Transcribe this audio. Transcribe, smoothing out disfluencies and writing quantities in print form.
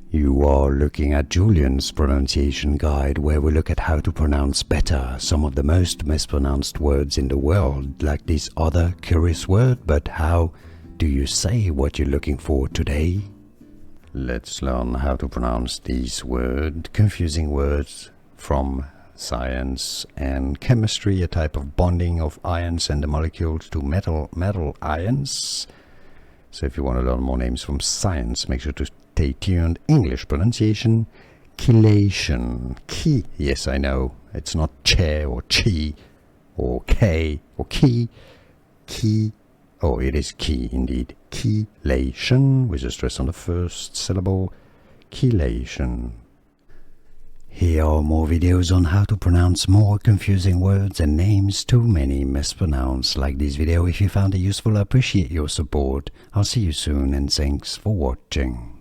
You are looking at Julian's pronunciation guide, where we look at how to pronounce better some of the most mispronounced words in the world, like this other curious word. But how do you say what you're looking for today? Let's learn how to pronounce these confusing words from science and chemistry, a type of bonding of ions and the molecules to metal ions. So if you want to learn more names from science, make sure to stay tuned. English pronunciation, chelation. Key, yes, I know, it's not che or chi or k or key. Key, oh, it is key indeed. Chelation, with a stress on the first syllable. Chelation. Here are more videos on how to pronounce more confusing words and names too many mispronounced. Like this video if you found it useful. I appreciate your support. I'll see you soon and thanks for watching.